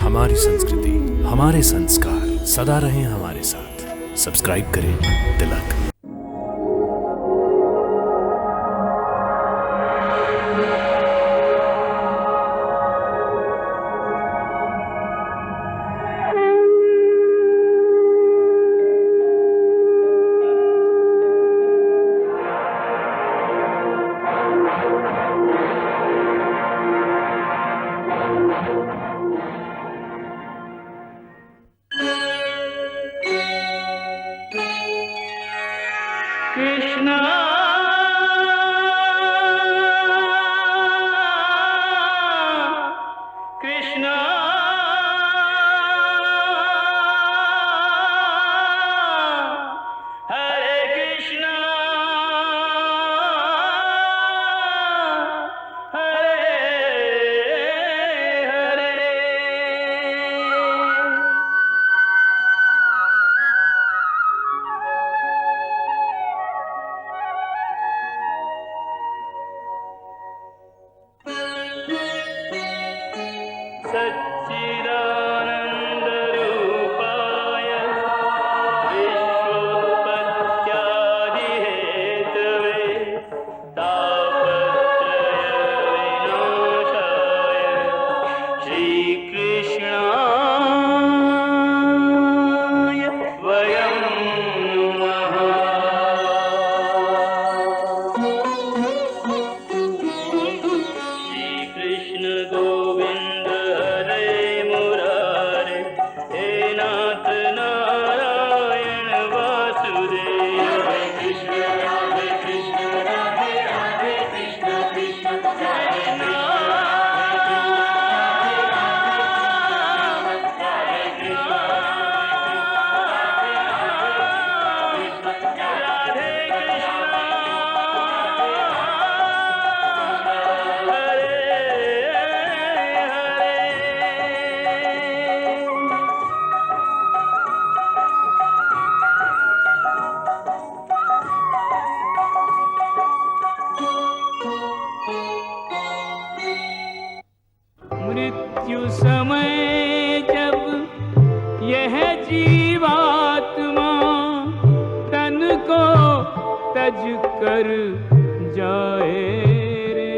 हमारी संस्कृति, हमारे संस्कार सदा रहें हमारे साथ। सब्सक्राइब करें तिलक। कृष्णा कृष्णा हरे कृष्णा हरे हरे। सच्चिदानन्दरूपाय विश्वोत्पत्त्यादिहेतवे तापत्रयविनाशाय श्रीकृष्णाय वयं नमः। श्रीकृष्ण गोविन्द हरे मुरारे, हे नाथ नारायण वासुदेव। हरे कृष्ण राधे राधे कृष्ण कृष्ण हरे मृत्यु समय जब यह जीवात्मा तन को तज कर जाए रे,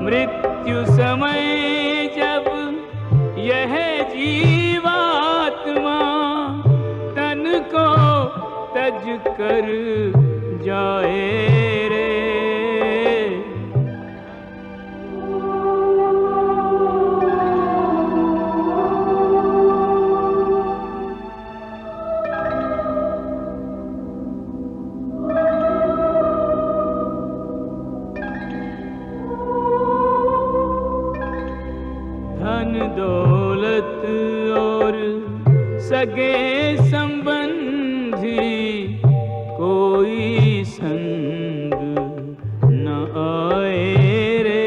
मृत्यु समय जब यह जीवात्मा तन को तज कर जाए रे, धन दौलत और सगे संबंधी कोई संग न आए रे,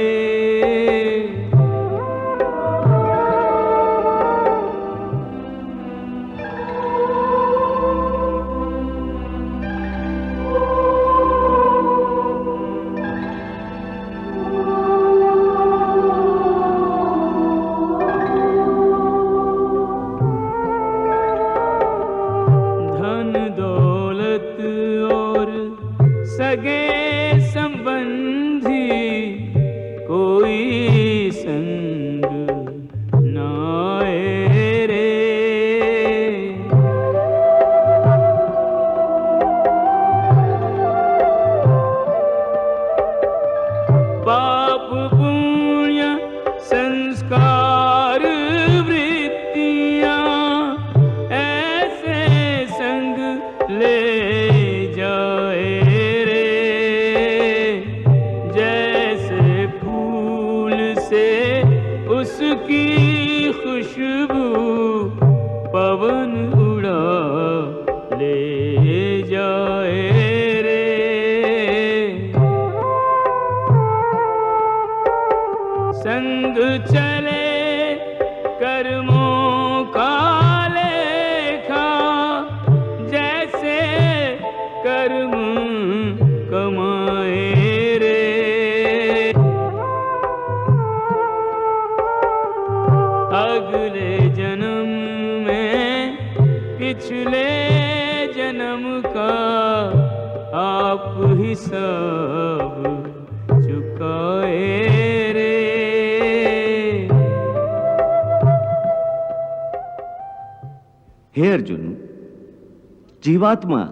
सगे संबंधी कोई संग न आए रे, पाप पुण्य संस्कार वृत्तियां ऐसे संग ले जाए रे। संग चले कर्मों का लेखा, जैसे कर्म कमाए रे। अगले जन्म में पिछले जन्म का आप हिसाब चुकाए रे। हे अर्जुन, जीवात्मा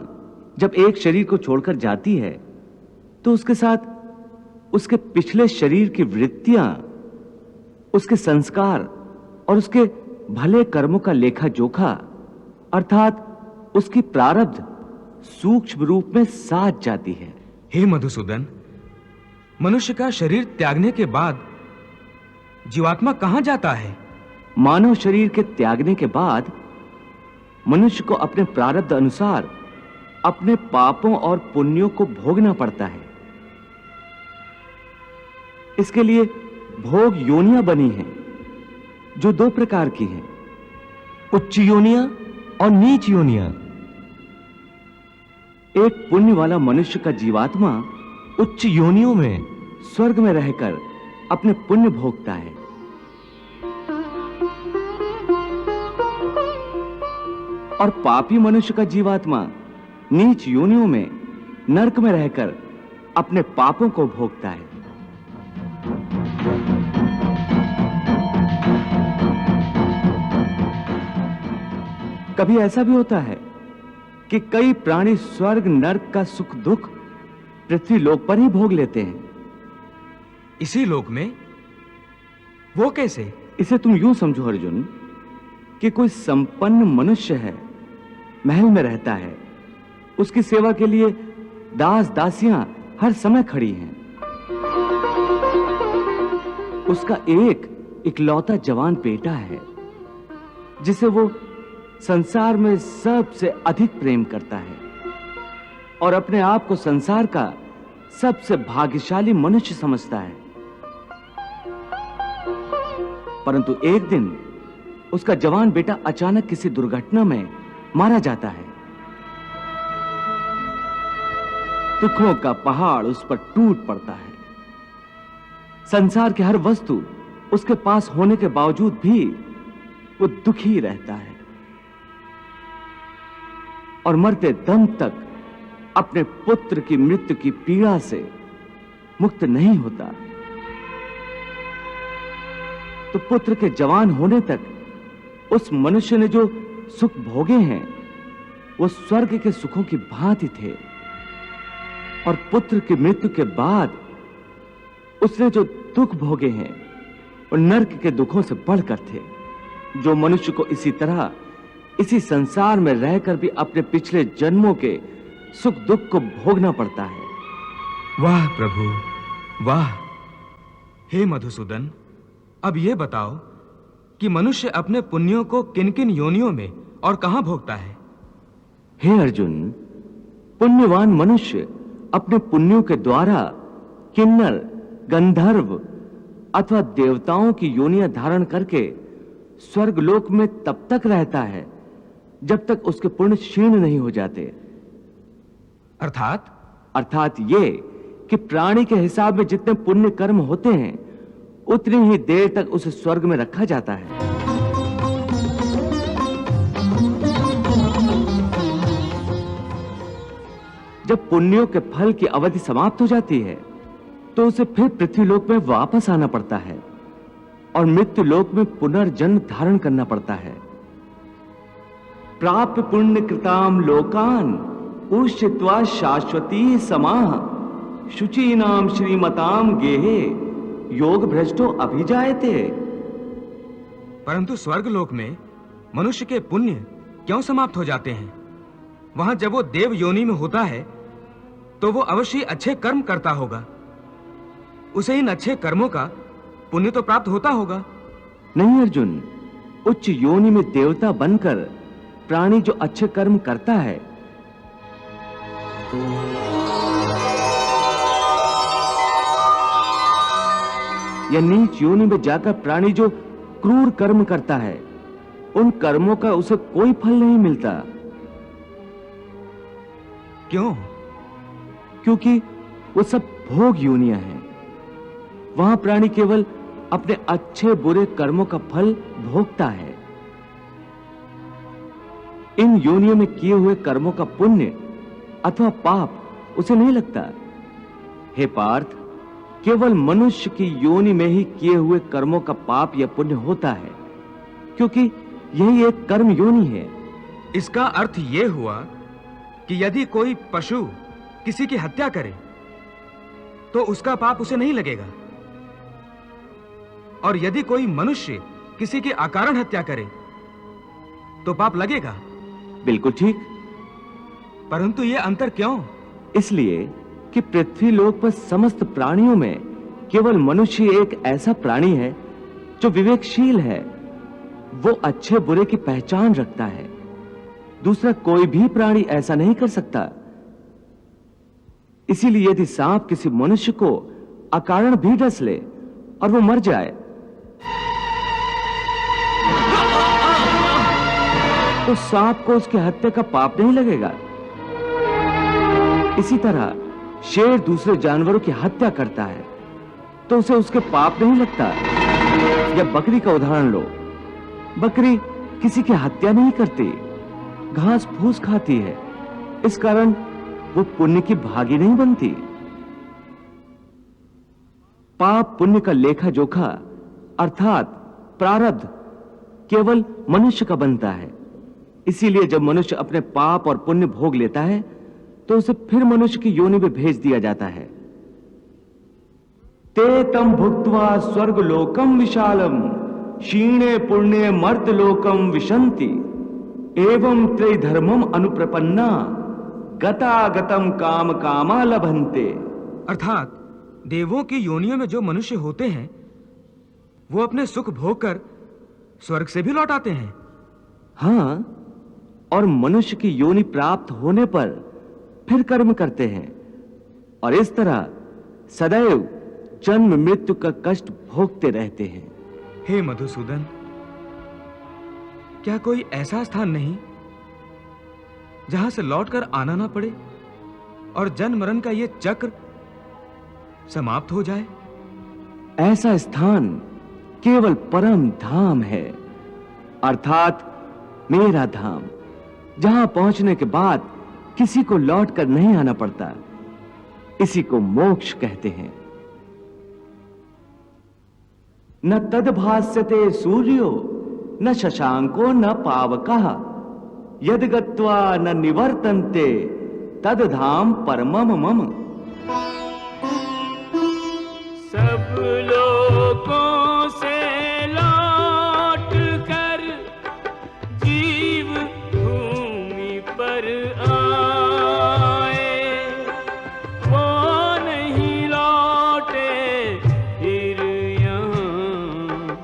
जब एक शरीर को छोड़कर जाती है तो उसके साथ उसके पिछले शरीर की वृत्तियां, उसके संस्कार और उसके भले कर्मों का लेखा जोखा अर्थात उसकी प्रारब्ध सूक्ष्म रूप में साथ जाती है। हे मधुसूदन, मनुष्य का शरीर त्यागने के बाद जीवात्मा कहां जाता है? मानव शरीर के त्यागने के बाद मनुष्य को अपने प्रारब्ध अनुसार अपने पापों और पुण्यों को भोगना पड़ता है। इसके लिए भोग योनियां बनी हैं, जो दो प्रकार की हैं, उच्च योनियां और नीच योनियां। एक पुण्य वाला मनुष्य का जीवात्मा उच्च योनियों में स्वर्ग में रहकर अपने पुण्य भोगता है, और पापी मनुष्य का जीवात्मा नीच योनियों में नरक में रहकर अपने पापों को भोगता है। कभी ऐसा भी होता है कि कई प्राणी स्वर्ग नरक का सुख दुख पृथ्वी लोक पर ही भोग लेते हैं। इसी लोक में? वो कैसे? इसे तुम यूं समझो अर्जुन कि कोई संपन्न मनुष्य है, महल में रहता है, उसकी सेवा के लिए दास दासियां हर समय खड़ी हैं। उसका एक इकलौता जवान बेटा है जिसे वो संसार में सबसे अधिक प्रेम करता है और अपने आप को संसार का सबसे भाग्यशाली मनुष्य समझता है। परंतु एक दिन उसका जवान बेटा अचानक किसी दुर्घटना में मारा जाता है। दुखों का पहाड़ उस पर टूट पड़ता है। संसार की हर वस्तु उसके पास होने के बावजूद भी वो दुखी रहता है और मरते दम तक अपने पुत्र की मृत्यु की पीड़ा से मुक्त नहीं होता। तो पुत्र के जवान होने तक उस मनुष्य ने जो सुख भोगे हैं वो स्वर्ग के सुखों की भांति थे, और पुत्र की मृत्यु के बाद उसने जो दुख भोगे हैं वो नरक के दुखों से बढ़कर थे। जो मनुष्य को इसी तरह इसी संसार में रहकर भी अपने पिछले जन्मों के सुख दुख को भोगना पड़ता है। वाह प्रभु, वाह। हे मधुसूदन, अब ये बताओ कि मनुष्य अपने पुण्यों को किन किन योनियों में और कहां भोगता है? हे अर्जुन, पुण्यवान मनुष्य अपने पुण्यों के द्वारा किन्नर, गंधर्व अथवा देवताओं की योनियां धारण करके स्वर्गलोक में तब तक रहता है जब तक उसके पुण्य क्षीण नहीं हो जाते। अर्थात ये कि प्राणी के हिसाब में जितने पुण्य कर्म होते हैं उतनी ही देर तक उसे स्वर्ग में रखा जाता है। जब पुण्यों के फल की अवधि समाप्त हो जाती है तो उसे फिर पृथ्वीलोक में वापस आना पड़ता है और मृत्यु लोक में पुनर्जन्म धारण करना पड़ता है। प्राप्य पुण्य कृताम लोकान उष्यत्वा शाश्वती समाह शुचीनाम श्रीमताम गेहे योग भ्रष्टो अभिजायते। परंतु स्वर्गलोक में मनुष्य के पुण्य क्यों समाप्त हो जाते हैं? वहां जब वो देव योनि में होता है तो वो अवश्य अच्छे कर्म करता होगा, उसे इन अच्छे कर्मों का पुण्य तो प्राप्त होता होगा। नहीं अर्जुन, उच्च योनि में देवता बनकर प्राणी जो अच्छे कर्म करता है यह नीच योनि में जाकर प्राणी जो क्रूर कर्म करता है, उन कर्मों का उसे कोई फल नहीं मिलता। क्यों? क्योंकि वो सब भोग योनियां हैं। वहां प्राणी केवल अपने अच्छे बुरे कर्मों का फल भोगता है। इन योनियों में किए हुए कर्मों का पुण्य अथवा पाप उसे नहीं लगता। हे पार्थ, केवल मनुष्य की योनि में ही किए हुए कर्मों का पाप या पुण्य होता है, क्योंकि यही एक कर्म योनि है। इसका अर्थ यह हुआ कि यदि कोई पशु किसी की हत्या करे तो उसका पाप उसे नहीं लगेगा, और यदि कोई मनुष्य किसी की अकारण हत्या करे तो पाप लगेगा। बिल्कुल ठीक। परंतु यह अंतर क्यों? इसलिए कि पृथ्वी लोक पर समस्त प्राणियों में केवल मनुष्य एक ऐसा प्राणी है जो विवेकशील है। वो अच्छे बुरे की पहचान रखता है। दूसरा कोई भी प्राणी ऐसा नहीं कर सकता। इसीलिए यदि सांप किसी मनुष्य को अकारण भी डस ले और वो मर जाए तो सांप को उसकी हत्या का पाप नहीं लगेगा। इसी तरह शेर दूसरे जानवरों की हत्या करता है तो उसे उसके पाप नहीं लगता। या बकरी का उदाहरण लो, बकरी किसी की हत्या नहीं करती, घास फूस खाती है, इस कारण वो पुण्य की भागी नहीं बनती। पाप पुण्य का लेखा जोखा अर्थात प्रारब्ध केवल मनुष्य का बनता है। इसीलिए जब मनुष्य अपने पाप और पुण्य भोग लेता है तो उसे फिर मनुष्य की योनि में भेज दिया जाता है। ते तम भुक्त्वा स्वर्ग लोकम विशालम क्षीणे पुण्ये मर्त लोकम विशंति एवं त्रिधर्मम अनुप्रपन्ना गतागतम काम कामा लभन्ते। अर्थात देवों की योनियों में जो मनुष्य होते हैं वो अपने सुख भोग कर स्वर्ग से भी लौट आते हैं। हाँ, और मनुष्य की योनि प्राप्त होने पर फिर कर्म करते हैं और इस तरह सदैव जन्म मृत्यु का कष्ट भोगते रहते हैं। हे मधुसूदन, क्या कोई ऐसा स्थान नहीं जहां से लौटकर आना ना पड़े और जन्म मरण का यह चक्र समाप्त हो जाए? ऐसा स्थान केवल परम धाम है, अर्थात मेरा धाम, जहां पहुंचने के बाद किसी को लौटकर नहीं आना पड़ता। इसी को मोक्ष कहते हैं। न तद्भास्यते सूर्यो न शशांको न पावकः यद गत्वा न निवर्तन्ते तद धाम परमम मम। सब लोगों से लौट कर जीव भूमि पर आए, वो नहीं लौटे फिर यहाँ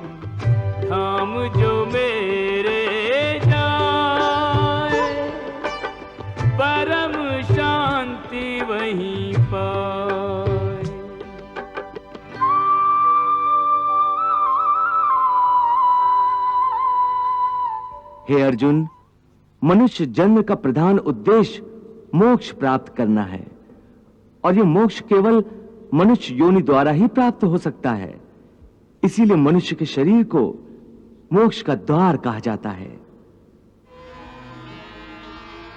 धाम जो मेरे जाए, परम शांति वहीं पाए। हे अर्जुन, मनुष्य जन्म का प्रधान उद्देश्य मोक्ष प्राप्त करना है, और यह मोक्ष केवल मनुष्य योनि द्वारा ही प्राप्त हो सकता है। इसीलिए मनुष्य के शरीर को मोक्ष का द्वार कहा जाता है।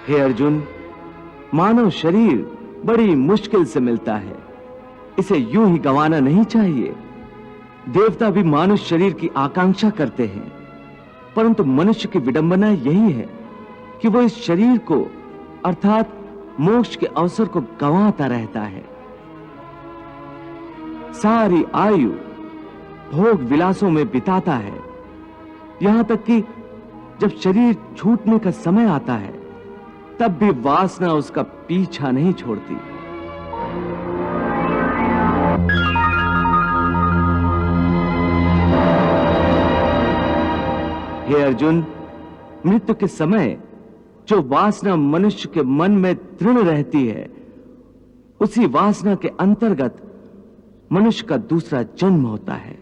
हे अर्जुन, मानव शरीर बड़ी मुश्किल से मिलता है, इसे यूं ही गंवाना नहीं चाहिए। देवता भी मानव शरीर की आकांक्षा करते हैं, परंतु मनुष्य की विडंबना यही है कि वो इस शरीर को अर्थात मोक्ष के अवसर को गंवाता रहता है। सारी आयु भोग विलासों में बिताता है, यहां तक कि जब शरीर छूटने का समय आता है तब भी वासना उसका पीछा नहीं छोड़ती। हे अर्जुन, मृत्यु के समय जो वासना मनुष्य के मन में दृढ़ रहती है उसी वासना के अंतर्गत मनुष्य का दूसरा जन्म होता है।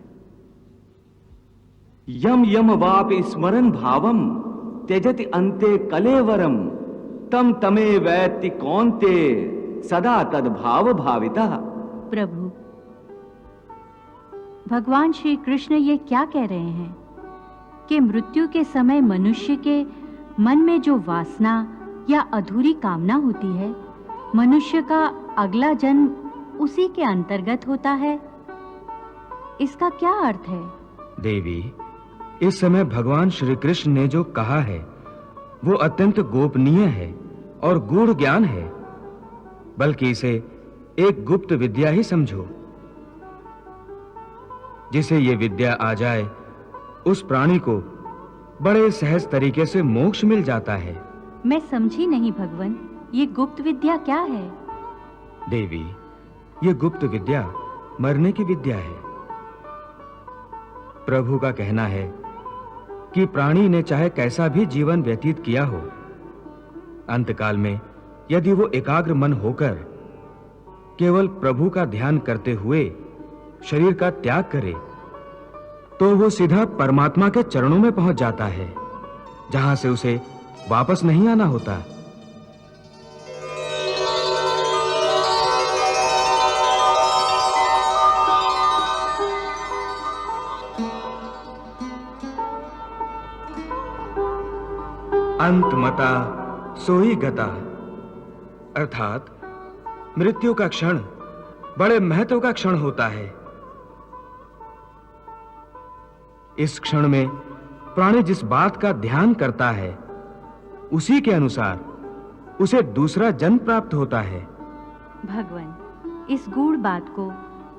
यम यम वापि स्मरण भावम त्यजति अन्ते कलेवरम तम तमे वैति कौन्ते सदा तद भाव भाविता। प्रभु, भगवान श्री कृष्ण ये क्या कह रहे हैं कि मृत्यु के समय मनुष्य के मन में जो वासना या अधूरी कामना होती है, मनुष्य का अगला जन्म उसी के अंतर्गत होता है। इसका क्या अर्थ है? देवी, इस समय भगवान श्री कृष्ण ने जो कहा है वो अत्यंत गोपनीय है और गूढ़ ज्ञान है, बल्कि इसे एक गुप्त विद्या ही समझो। जिसे ये विद्या आ जाए उस प्राणी को बड़े सहज तरीके से मोक्ष मिल जाता है। मैं समझी नहीं भगवान, ये गुप्त विद्या क्या है? देवी, ये गुप्त विद्या मरने की विद्या है। प्रभु का कहना है कि प्राणी ने चाहे कैसा भी जीवन व्यतीत किया हो, अंतकाल में यदि वो एकाग्र मन होकर केवल प्रभु का ध्यान करते हुए शरीर का त्याग करे तो वो सीधा परमात्मा के चरणों में पहुंच जाता है, जहां से उसे वापस नहीं आना होता। अंतमता सोई गता, अर्थात मृत्यु का क्षण बड़े महत्व का क्षण होता है। इस क्षण में प्राणी जिस बात का ध्यान करता है उसी के अनुसार उसे दूसरा जन्म प्राप्त होता है। भगवान, इस गूढ़ बात को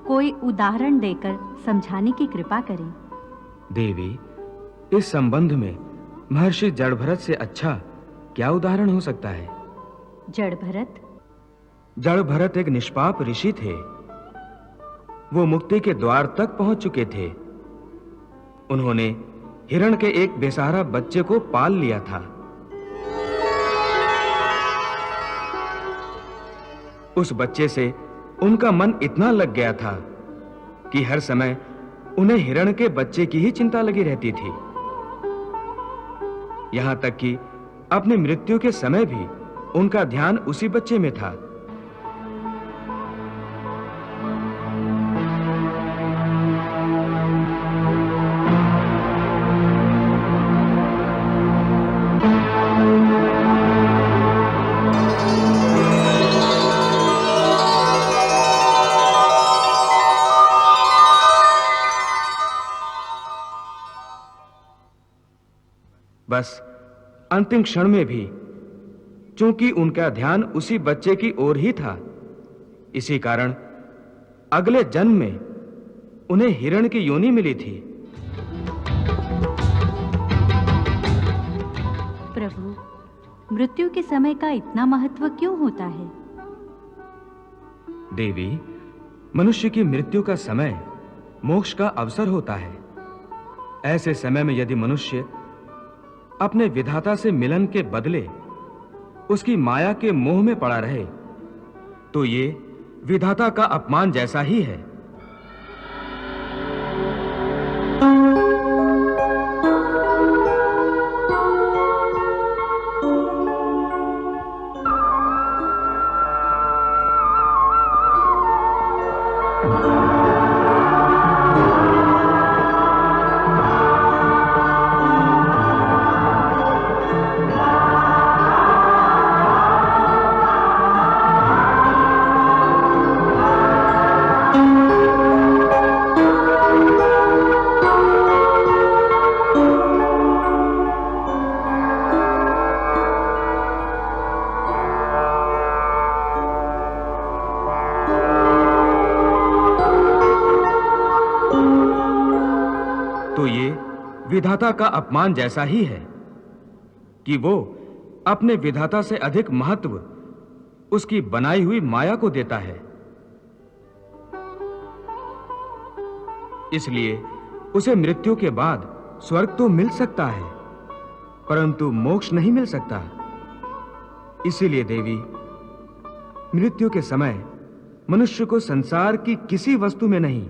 कोई उदाहरण देकर समझाने की कृपा करें। देवी, इस संबंध में महर्षि जड़भरत से अच्छा क्या उदाहरण हो सकता है? जड़भरत? जड़भरत एक निष्पाप ऋषि थे। वो मुक्ति के द्वार तक पहुंच चुके थे। उन्होंने हिरण के एक बेसहारा बच्चे को पाल लिया था। उस बच्चे से उनका मन इतना लग गया था कि हर समय उन्हें हिरण के बच्चे की ही चिंता लगी रहती थी। यहां तक कि अपनी मृत्यु के समय भी उनका ध्यान उसी बच्चे में था। बस अंतिम क्षण में भी चूंकि उनका ध्यान उसी बच्चे की ओर ही था, इसी कारण अगले जन्म में उन्हें हिरण की योनि मिली थी। प्रभु, मृत्यु के समय का इतना महत्व क्यों होता है? देवी, मनुष्य की मृत्यु का समय मोक्ष का अवसर होता है। ऐसे समय में यदि मनुष्य अपने विधाता से मिलन के बदले उसकी माया के मोह में पड़ा रहे तो ये विधाता का अपमान जैसा ही है। विधाता का अपमान जैसा ही है कि वो अपने विधाता से अधिक महत्व उसकी बनाई हुई माया को देता है। इसलिए उसे मृत्यु के बाद स्वर्ग तो मिल सकता है परंतु मोक्ष नहीं मिल सकता। इसीलिए देवी, मृत्यु के समय मनुष्य को संसार की किसी वस्तु में नहीं,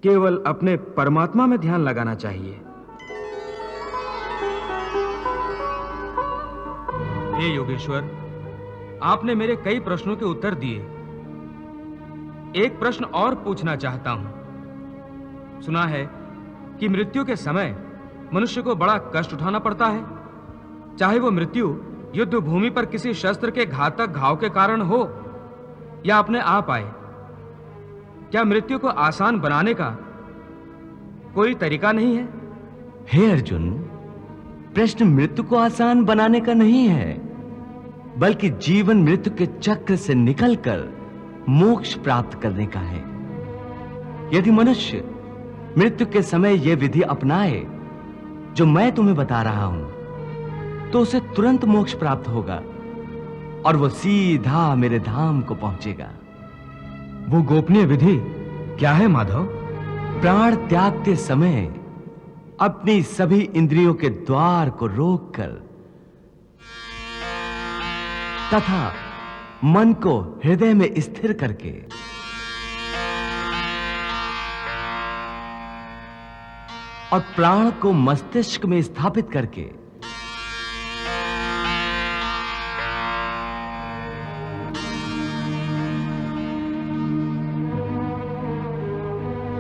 केवल अपने परमात्मा में ध्यान लगाना चाहिए। हे योगेश्वर, आपने मेरे कई प्रश्नों के उत्तर दिए। एक प्रश्न और पूछना चाहता हूं। सुना है कि मृत्यु के समय मनुष्य को बड़ा कष्ट उठाना पड़ता है, चाहे वो मृत्यु युद्ध भूमि पर किसी शस्त्र के घातक घाव के कारण हो या अपने आप आए। क्या मृत्यु को आसान बनाने का कोई तरीका नहीं है? हे अर्जुन, प्रश्न मृत्यु को आसान बनाने का नहीं है, बल्कि जीवन मृत्यु के चक्र से निकलकर मोक्ष प्राप्त करने का है। यदि मनुष्य मृत्यु के समय यह विधि अपनाए जो मैं तुम्हें बता रहा हूं, तो उसे तुरंत मोक्ष प्राप्त होगा और वो सीधा मेरे धाम को पहुंचेगा। वो गोपनीय विधि क्या है माधव? प्राण त्यागते समय अपनी सभी इंद्रियों के द्वार को रोककर तथा मन को हृदय में स्थिर करके और प्राण को मस्तिष्क में स्थापित करके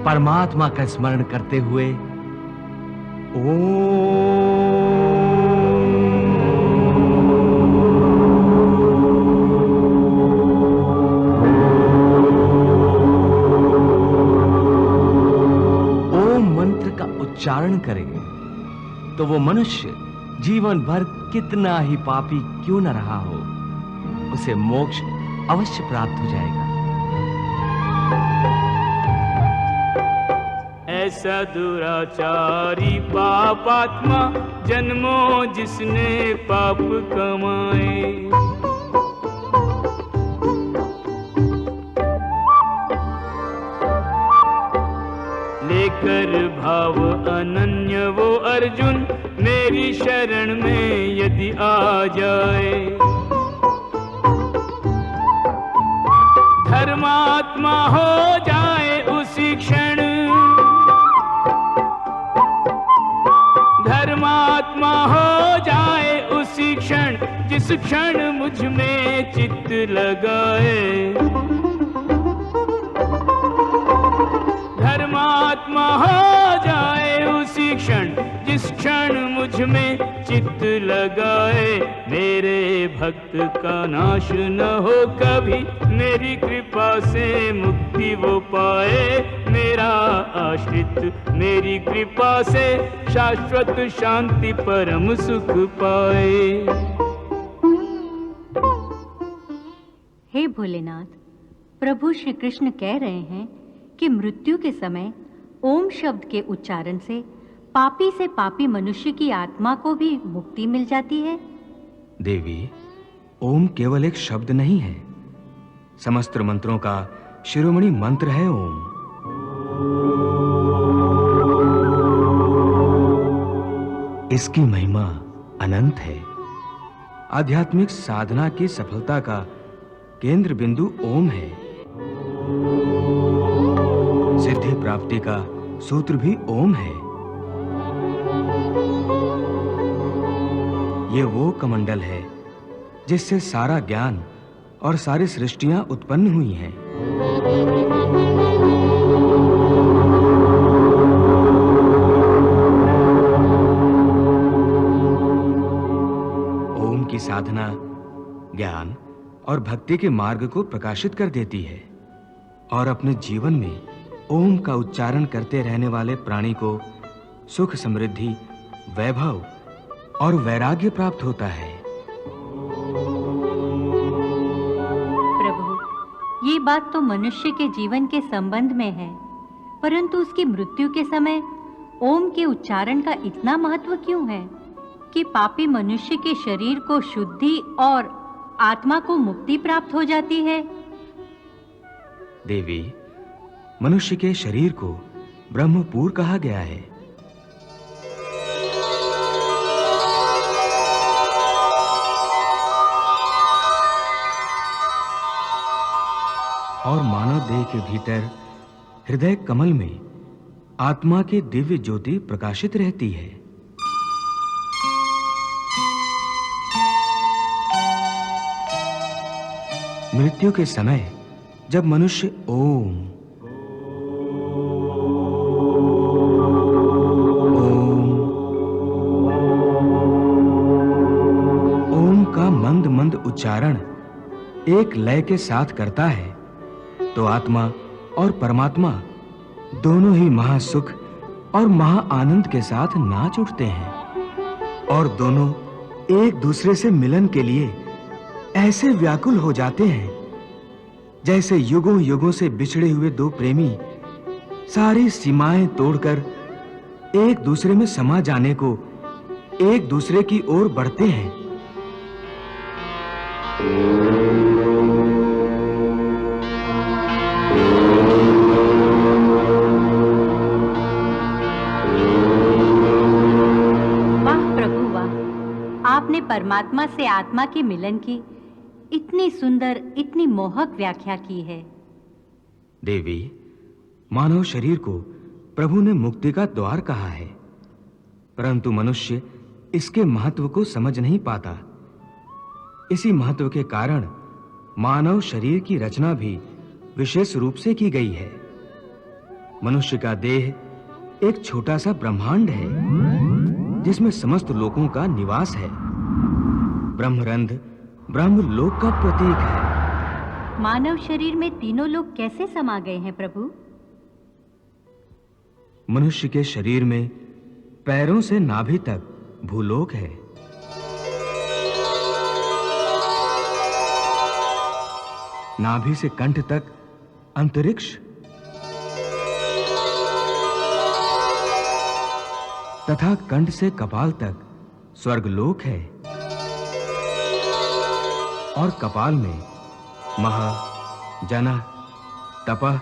परमात्मा का स्मरण करते हुए ओम मंत्र का उच्चारण करे तो वो मनुष्य जीवन भर कितना ही पापी क्यों न रहा हो, उसे मोक्ष अवश्य प्राप्त हो जाएगा। ऐसा दुराचारी पापात्मा जन्मों जिसने पाप कमाए, लेकर भाव अनन्य वो अर्जुन मेरी शरण में यदि आ जाए। धर्मात्मा हो जाए उसी क्षण, धर्मात्मा हो जाए उसी क्षण जिस क्षण मुझ में चित्त लगाए। धर्मात्मा हो जाए उसी क्षण जिस क्षण मुझ में चित्त लगाए। मेरे भक्त का नाश न हो कभी, मेरी कृपा से मुक्ति वो पाए। मेरा आश्रित मेरी कृपा से शाश्वत शांति परम सुख पाए। हे भोलेनाथ, प्रभु श्री कृष्ण कह रहे हैं कि मृत्यु के समय ओम शब्द के उच्चारण से पापी से पापी मनुष्य की आत्मा को भी मुक्ति मिल जाती है। देवी, ओम केवल एक शब्द नहीं है, समस्त मंत्रों का शिरोमणि मंत्र है ओम। इसकी महिमा अनंत है। आध्यात्मिक साधना की सफलता का केंद्र बिंदु ओम है। सिद्धि प्राप्ति का सूत्र भी ओम है। ये वो कमंडल है जिससे सारा ज्ञान और सारी सृष्टियां उत्पन्न हुई हैं। ओम की साधना ज्ञान और भक्ति के मार्ग को प्रकाशित कर देती है और अपने जीवन में ओम का उच्चारण करते रहने वाले प्राणी को सुख, समृद्धि, वैभव और वैराग्य प्राप्त होता है। प्रभु, ये बात तो मनुष्य के जीवन के संबंध में है, परंतु उसकी मृत्यु के समय ओम के उच्चारण का इतना महत्व क्यों है कि पापी मनुष्य के शरीर को शुद्धि और आत्मा को मुक्ति प्राप्त हो जाती है? देवी, मनुष्य के शरीर को ब्रह्मपुर कहा गया है। और मानव देह के भीतर हृदय कमल में आत्मा की दिव्य ज्योति प्रकाशित रहती है। मृत्यु के समय जब मनुष्य ओम का मंद मंद उच्चारण एक लय के साथ करता है, तो आत्मा और परमात्मा दोनों ही महासुख और महा आनंद के साथ नाच उठते हैं और दोनों एक दूसरे से मिलन के लिए ऐसे व्याकुल हो जाते हैं जैसे युगों युगों से बिछड़े हुए दो प्रेमी सारी सीमाएं तोड़कर एक दूसरे में समा जाने को एक दूसरे की ओर बढ़ते हैं। वाह प्रभु वाह, आपने परमात्मा से आत्मा के मिलन की इतनी सुंदर, इतनी मोहक व्याख्या की है। देवी, मानव शरीर को प्रभु ने मुक्ति का द्वार कहा है, परंतु मनुष्य इसके महत्व को समझ नहीं पाता। इसी महत्व के कारण मानव शरीर की रचना भी विशेष रूप से की गई है। मनुष्य का देह एक छोटा सा ब्रह्मांड है जिसमें समस्त लोकों का निवास है। ब्रह्मरंध्र ब्रह्मलोक का प्रतीक है। मानव शरीर में तीनों लोग कैसे समा गए हैं प्रभु? मनुष्य के शरीर में पैरों से नाभि तक भूलोक है। नाभि से कंठ तक अंतरिक्ष तथा कंठ से कपाल तक स्वर्गलोक है और कपाल में महा, जना, तपः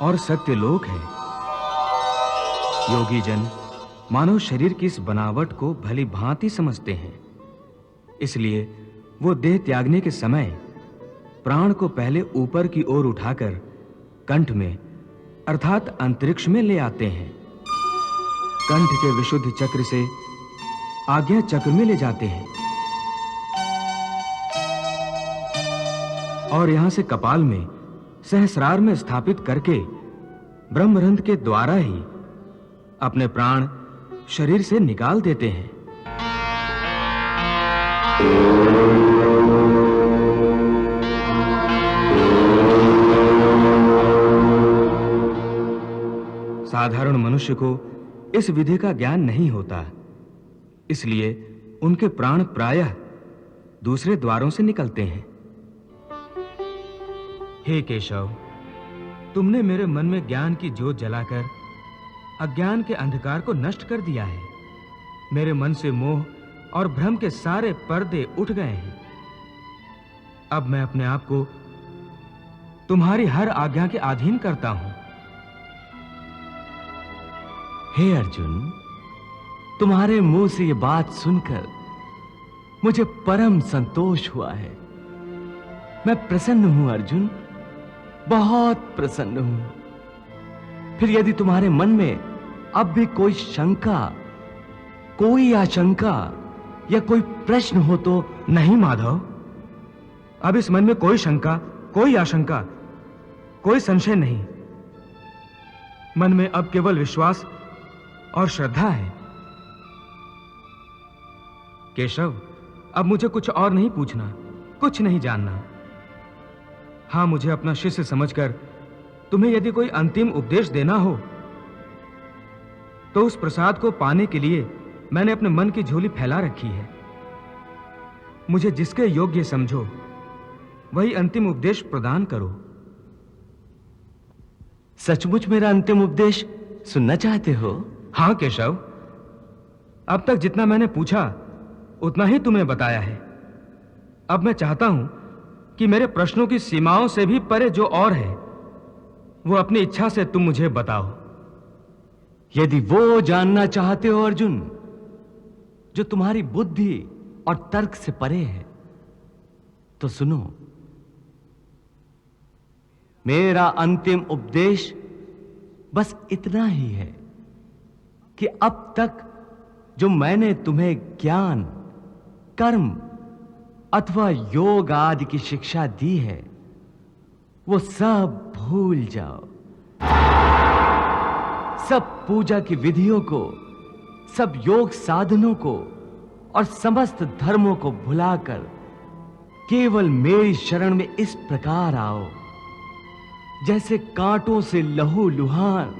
और सत्यलोक है। योगी जन मानव शरीर की इस बनावट को भली भांति समझते हैं, इसलिए वो देह त्यागने के समय प्राण को पहले ऊपर की ओर उठाकर कंठ में अर्थात अंतरिक्ष में ले आते हैं। कंठ के विशुद्ध चक्र से आज्ञा चक्र में ले जाते हैं और यहां से कपाल में सहस्रार में स्थापित करके ब्रह्मरंध्र के द्वारा ही अपने प्राण शरीर से निकाल देते हैं। साधारण मनुष्य को इस विधि का ज्ञान नहीं होता, इसलिए उनके प्राण प्रायः दूसरे द्वारों से निकलते हैं। हे केशव, तुमने मेरे मन में ज्ञान की ज्योत जलाकर अज्ञान के अंधकार को नष्ट कर दिया है। मेरे मन से मोह और भ्रम के सारे पर्दे उठ गए हैं। अब मैं अपने आप को तुम्हारी हर आज्ञा के अधीन करता हूं। हे अर्जुन, तुम्हारे मुंह से ये बात सुनकर मुझे परम संतोष हुआ है। मैं प्रसन्न हूं अर्जुन, बहुत प्रसन्न हूं। फिर यदि तुम्हारे मन में अब भी कोई शंका, कोई आशंका या कोई प्रश्न हो तो। नहीं माधव, अब इस मन में कोई शंका, कोई आशंका, कोई संशय नहीं। मन में अब केवल विश्वास और श्रद्धा है। केशव, अब मुझे कुछ और नहीं पूछना, कुछ नहीं जानना। हां, मुझे अपना शिष्य समझकर तुम्हें यदि कोई अंतिम उपदेश देना हो तो उस प्रसाद को पाने के लिए मैंने अपने मन की झोली फैला रखी है। मुझे जिसके योग्य समझो वही अंतिम उपदेश प्रदान करो। सचमुच मेरा अंतिम उपदेश सुनना चाहते हो? हां केशव, अब तक जितना मैंने पूछा उतना ही तुम्हें बताया है। अब मैं चाहता हूं कि मेरे प्रश्नों की सीमाओं से भी परे जो और है वो अपनी इच्छा से तुम मुझे बताओ। यदि वो जानना चाहते हो अर्जुन जो तुम्हारी बुद्धि और तर्क से परे है, तो सुनो। मेरा अंतिम उपदेश बस इतना ही है कि अब तक जो मैंने तुम्हें ज्ञान, कर्म अथवा योग आदि की शिक्षा दी है, वो सब भूल जाओ। सब पूजा की विधियों को, सब योग साधनों को और समस्त धर्मों को भुलाकर केवल मेरी शरण में इस प्रकार आओ, जैसे कांटों से लहू लुहान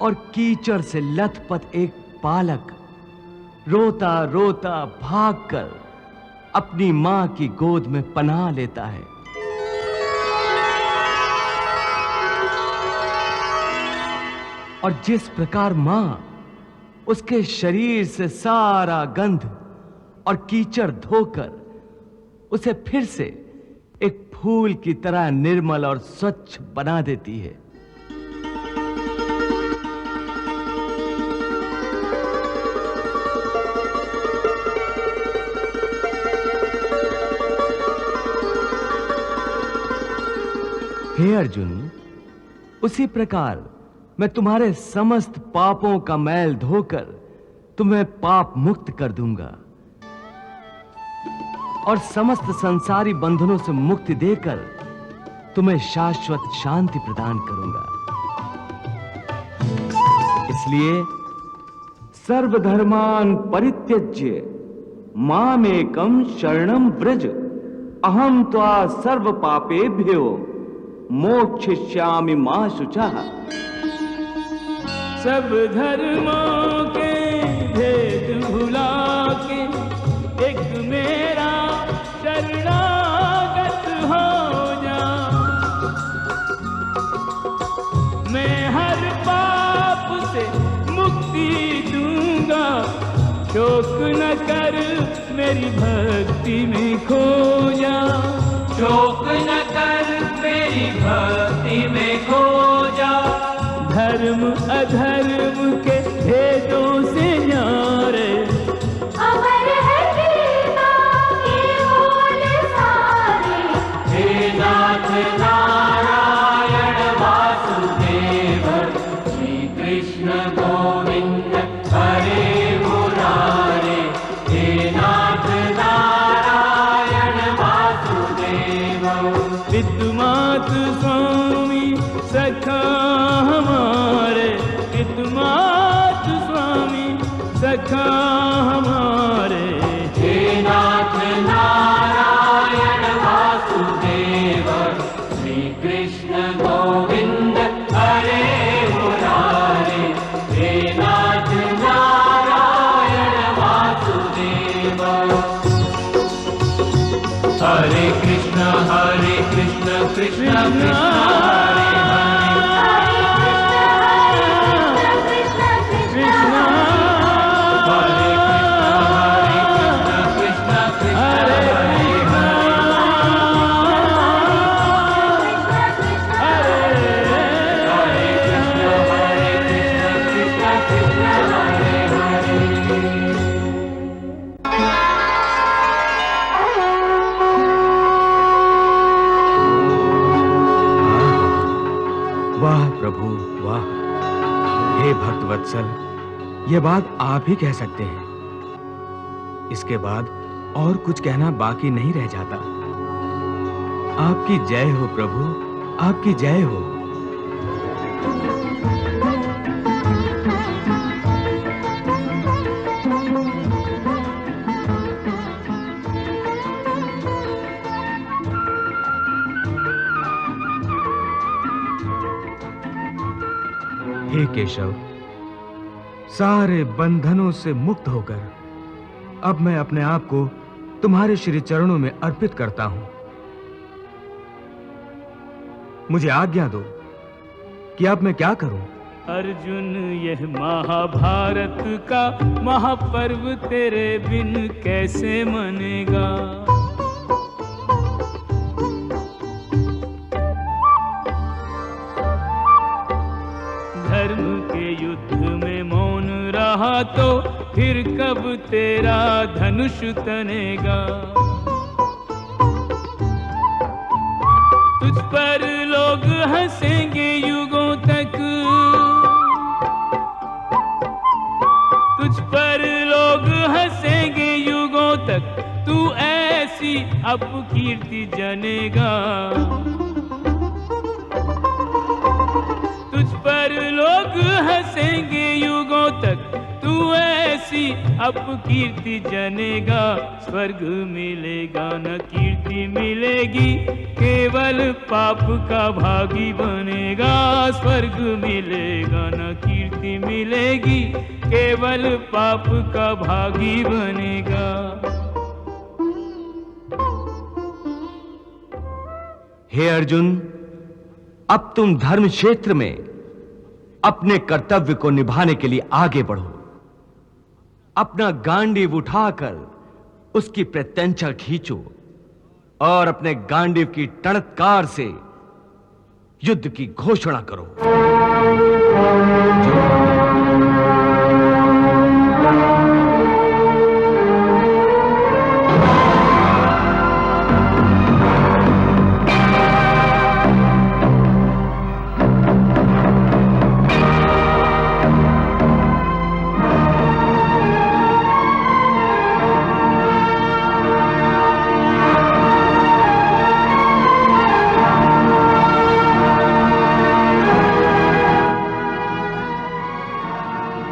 और कीचड़ से लथपथ एक बालक रोता रोता भागकर अपनी मां की गोद में पनाह लेता है। और जिस प्रकार मां उसके शरीर से सारा गंध और कीचड़ धोकर उसे फिर से एक फूल की तरह निर्मल और स्वच्छ बना देती है, हे अर्जुन, उसी प्रकार मैं तुम्हारे समस्त पापों का मैल धोकर तुम्हें पाप मुक्त कर दूंगा और समस्त संसारी बंधनों से मुक्ति देकर तुम्हें शाश्वत शांति प्रदान करूंगा। इसलिए सर्वधर्मान् परित्यज्य मामेकं शरणं व्रज, अहम त्वा सर्व पापेभ्यो मोक्षयिष्यामि मा शुचः। सब धर्मों के भेद भुला के एक मेरा शरणागत हो जा। मैं हर पाप से मुक्ति दूंगा, शोक न कर मेरी भक्ति में खो जा। शोक न कर मेरी भक्ति में खो जा। धर्म अधर्म के भेदों से न्यारे अमर है गीता के बोल सारे। हे नाथ नारायण वासुदेव, श्री कृष्ण गोविंद हरे मुरारे। हे नाथ नारायण वासुदेव, विद्युमात स्वामी सखा हमारे, विद्युमात स्वामी सखा हमारे। हे नाथ नारायण वासुदेव, श्री कृष्ण गोविंद हरे मुरारे। हे नाथ नारायण वासुदेव। हरे कृष्ण कृष्ण कृष्ण हरे वत्सल, ये बात आप ही कह सकते हैं। इसके बाद और कुछ कहना बाकी नहीं रह जाता। आपकी जय हो प्रभु, आपकी जय हो। हे केशव, सारे बंधनों से मुक्त होकर अब मैं अपने आप को तुम्हारे श्री चरणों में अर्पित करता हूं। मुझे आज्ञा दो कि अब मैं क्या करूं। अर्जुन, यह महाभारत का महापर्व तेरे बिन कैसे मनेगा। धर्म के युद्ध में मौन रहा तो फिर कब तेरा धनुष तनेगा। तुझ पर लो लोग हंसेंगे युगों तक, तुझ पर लोग हंसेंगे युगों तक, तू ऐसी अपकीर्ति जनेगा। तुझ पर लोग हंसेंगे युगों तक, तू ऐसी अपकीर्ति जनेगा। स्वर्ग मिलेगा न कीर्ति मिलेगी, केवल पाप का भागी बनेगा। स्वर्ग मिलेगा न कीर्ति मिलेगी, केवल पाप का भागी बनेगा। हे अर्जुन, अब तुम धर्म क्षेत्र में अपने कर्तव्य को निभाने के लिए आगे बढ़ो। अपना गांडीव उठाकर उसकी प्रत्यंचा खींचो और अपने गांडीव की टणत्कार से युद्ध की घोषणा करो।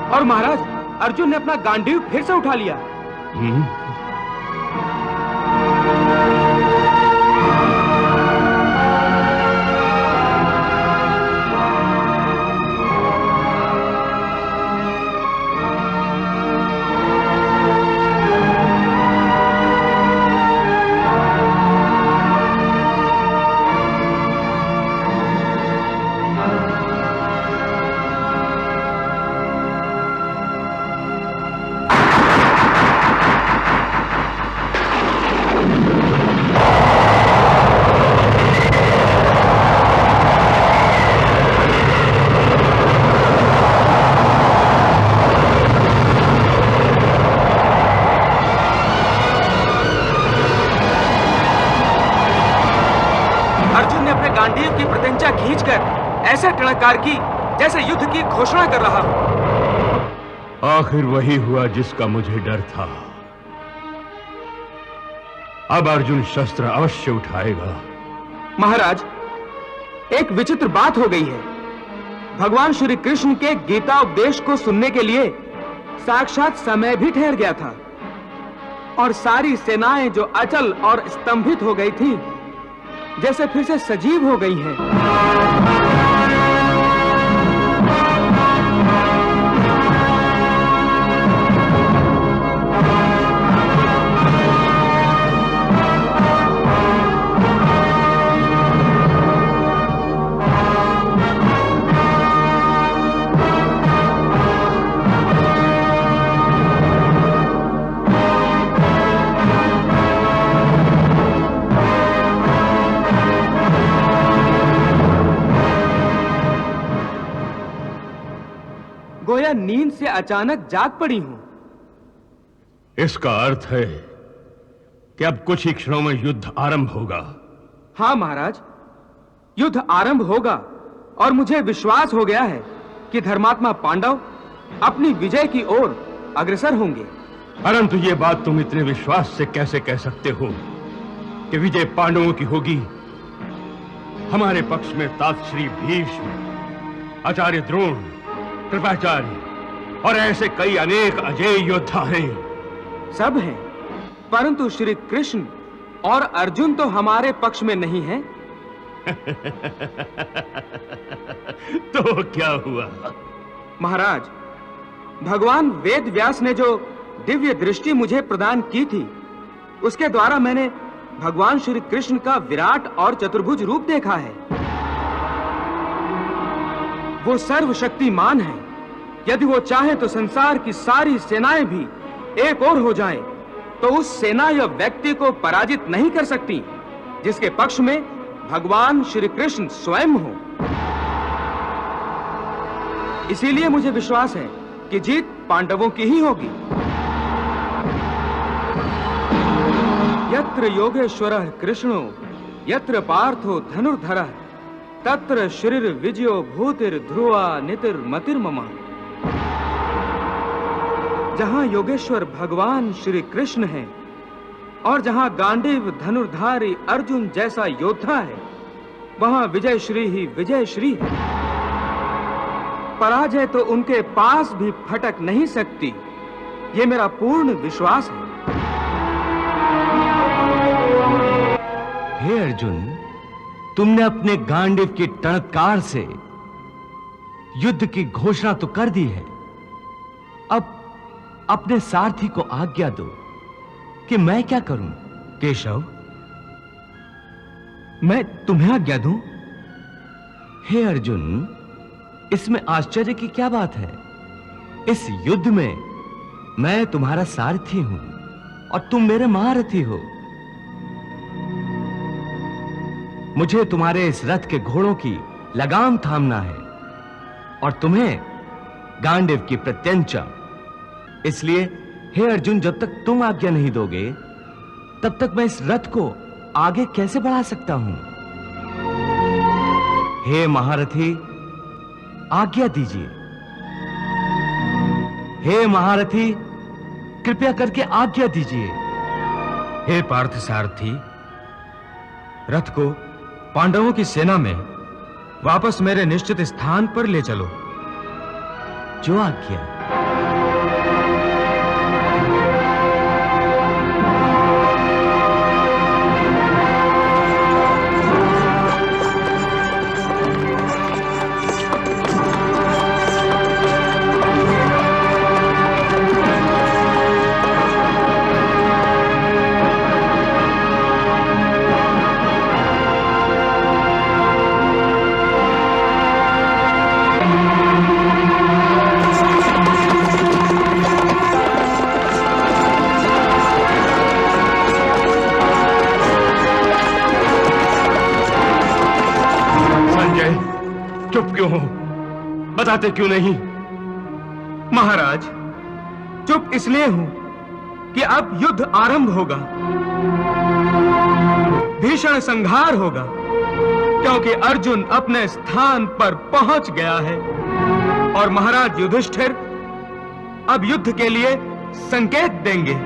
और महाराज, अर्जुन ने अपना गांडीव फिर से उठा लिया। गांडीव की प्रत्यंचा खींचकर ऐसे टणकार की जैसे युद्ध की घोषणा कर रहा हो। आखिर वही हुआ जिसका मुझे डर था। अब अर्जुन शस्त्र अवश्य उठाएगा। महाराज, एक विचित्र बात हो गई है। भगवान श्री कृष्ण के गीता उपदेश को सुनने के लिए साक्षात समय भी ठहर गया था और सारी सेनाएं जो अचल और स्तंभित हो गई थीं, जैसे फिर से सजीव हो गई हैं। गोया नींद से अचानक जाग पड़ी हूं। इसका अर्थ है कि अब कुछ ही क्षणों में युद्ध आरंभ होगा। हाँ महाराज, युद्ध आरंभ होगा और मुझे विश्वास हो गया है कि धर्मात्मा पांडव अपनी विजय की ओर अग्रसर होंगे। परंतु ये बात तुम इतने विश्वास से कैसे कह सकते हो कि विजय पांडवों की होगी? हमारे पक्ष में तात श्री भीष्म, आचार्य द्रोण, कृपाचार्य और ऐसे कई अनेक अजेय योद्धा हैं। सब हैं, परंतु श्री कृष्ण और अर्जुन तो हमारे पक्ष में नहीं हैं। तो क्या हुआ? महाराज, भगवान वेद व्यास ने जो दिव्य दृष्टि मुझे प्रदान की थी, उसके द्वारा मैंने भगवान श्री कृष्ण का विराट और चतुर्भुज रूप देखा है। वो सर्वशक्तिमान है। यदि वो चाहे तो संसार की सारी सेनाएं भी एक ओर हो जाएं, तो उस सेना या व्यक्ति को पराजित नहीं कर सकती जिसके पक्ष में भगवान श्री कृष्ण स्वयं हो। इसीलिए मुझे विश्वास है कि जीत पांडवों की ही होगी। यत्र योगेश्वरः कृष्णो यत्र पार्थो धनुर्धरः तत्र श्रीर विजयो भूतिर ध्रुवा नितिर मतिर मम। जहां योगेश्वर भगवान श्री कृष्ण हैं और जहां गांडीव धनुर्धारी अर्जुन जैसा योद्धा है, वहां विजय श्री ही विजय श्री है। पराजय तो उनके पास भी फटक नहीं सकती, ये मेरा पूर्ण विश्वास है। हे अर्जुन, तुमने अपने गांडीव की टणकार से युद्ध की घोषणा तो कर दी है। अब अपने सारथी को आज्ञा दो कि मैं क्या करूं। केशव, मैं तुम्हें आज्ञा दूं? हे अर्जुन, इसमें आश्चर्य की क्या बात है? इस युद्ध में मैं तुम्हारा सारथी हूं और तुम मेरे महारथी हो। मुझे तुम्हारे इस रथ के घोड़ों की लगाम थामना है और तुम्हें गांडीव की प्रत्यंचा। इसलिए हे अर्जुन, जब तक तुम आज्ञा नहीं दोगे तब तक मैं इस रथ को आगे कैसे बढ़ा सकता हूं? हे महारथी, आज्ञा दीजिए। हे महारथी, कृपया करके आज्ञा दीजिए। हे पार्थ सारथी, रथ को पांडवों की सेना में वापस मेरे निश्चित स्थान पर ले चलो। जो आज्ञा। चुप क्यों हो? बताते क्यों नहीं? महाराज, चुप इसलिए हूं कि अब युद्ध आरंभ होगा, भीषण संहार होगा, क्योंकि अर्जुन अपने स्थान पर पहुंच गया है और महाराज युधिष्ठिर अब युद्ध के लिए संकेत देंगे।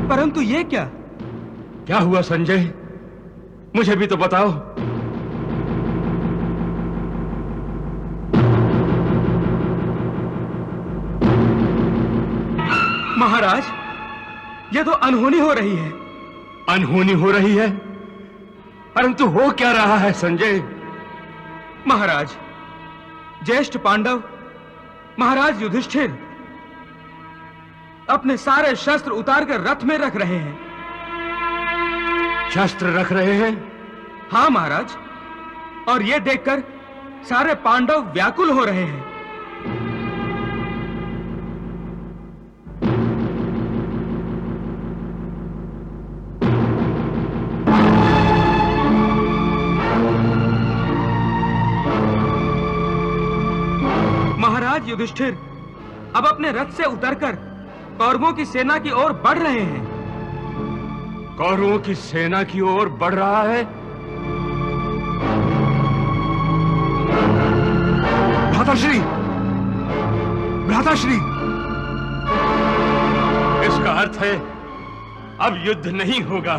परंतु ये क्या हुआ संजय? मुझे भी तो बताओ। महाराज, ये तो अनहोनी हो रही है। अनहोनी हो रही है? परंतु हो क्या रहा है संजय? महाराज, ज्येष्ठ पांडव महाराज युधिष्ठिर अपने सारे शस्त्र उतारकर रथ में रख रहे हैं। शस्त्र रख रहे हैं? हाँ महाराज, और ये देखकर सारे पांडव व्याकुल हो रहे हैं। महाराज युधिष्ठिर अब अपने रथ से उतरकर कौरवों की सेना की ओर बढ़ रहे हैं। कौरवों की सेना की ओर बढ़ रहा है? भ्राताश्री, भ्राताश्री, इसका अर्थ है अब युद्ध नहीं होगा।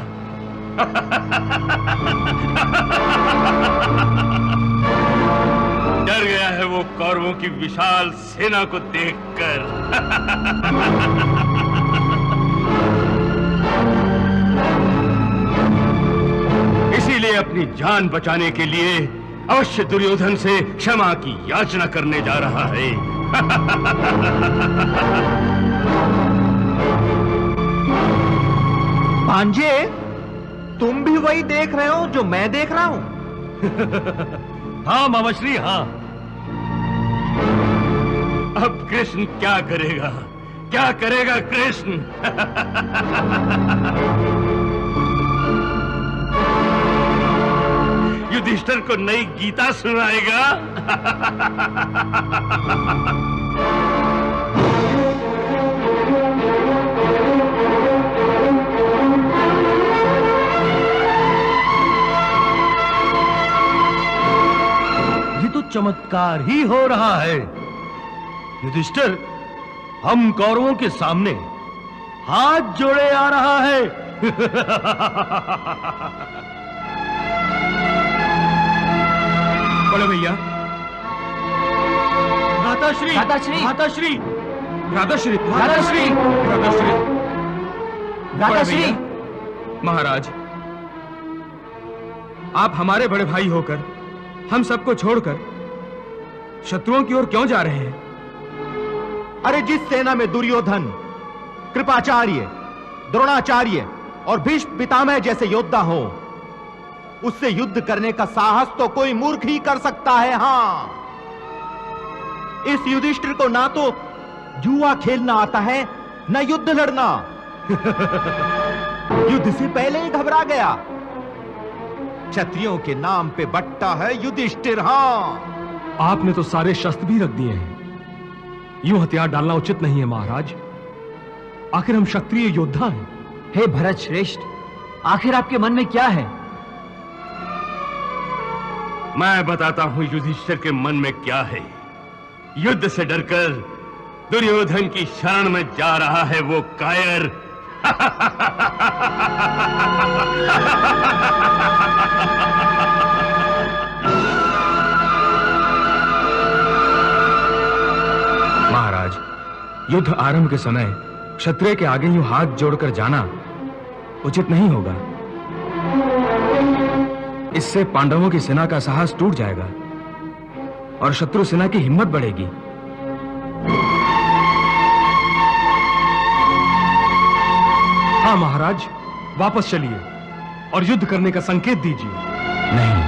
डर गया है वो कौरवों की विशाल सेना को देखकर। इसीलिए अपनी जान बचाने के लिए अवश्य दुर्योधन से क्षमा की याचना करने जा रहा है। भांजे, तुम भी वही देख रहे हो जो मैं देख रहा हूं? हाँ मामाश्री, हाँ। अब कृष्ण क्या करेगा? क्या करेगा कृष्ण? युधिष्ठिर को नई गीता सुनाएगा। ये तो चमत्कार ही हो रहा है। युधिष्ठिर हम कौरवों के सामने हाथ जोड़े आ रहा है। बोलो भैया। भ्राताश्री, भ्राताश्री, भ्राताश्री, भ्राताश्री, भ्राताश्री, भ्राताश्री, भ्राताश्री। महाराज, आप हमारे बड़े भाई होकर हम सबको छोड़कर शत्रुओं की ओर क्यों जा रहे हैं? अरे जिस सेना में दुर्योधन, कृपाचार्य, द्रोणाचार्य और भीष्म पितामह जैसे योद्धा हो, उससे युद्ध करने का साहस तो कोई मूर्ख ही कर सकता है। हां, इस युधिष्ठिर को ना तो जुआ खेलना आता है, ना युद्ध लड़ना। युद्ध से पहले ही घबरा गया। क्षत्रियों के नाम पे बट्टा है युधिष्ठिर। हां, आपने तो सारे शस्त्र भी रख दिए हैं। यूं हथियार डालना उचित नहीं है महाराज। आखिर हम क्षत्रिय योद्धा हैं। हे भरत श्रेष्ठ, आखिर आपके मन में क्या है? मैं बताता हूं युधिष्ठिर के मन में क्या है। युद्ध से डरकर दुर्योधन की शरण में जा रहा है वो कायर। महाराज, युद्ध आरंभ के समय क्षत्रिय के आगे यूं हाथ जोड़कर जाना उचित नहीं होगा। इससे पांडवों की सेना का साहस टूट जाएगा और शत्रु सेना की हिम्मत बढ़ेगी। हाँ महाराज, वापस चलिए और युद्ध करने का संकेत दीजिए। नहीं,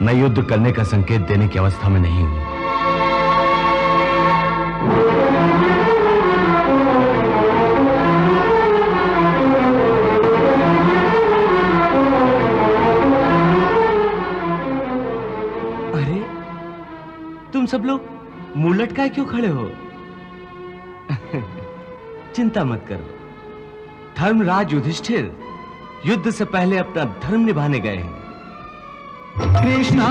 मैं युद्ध करने का संकेत देने की अवस्था में नहीं हूं। तुम सब लोग मुंह लटकाए क्यों खड़े हो? चिंता मत करो, धर्मराज युधिष्ठिर युद्ध से पहले अपना धर्म निभाने गए हैं। कृष्णा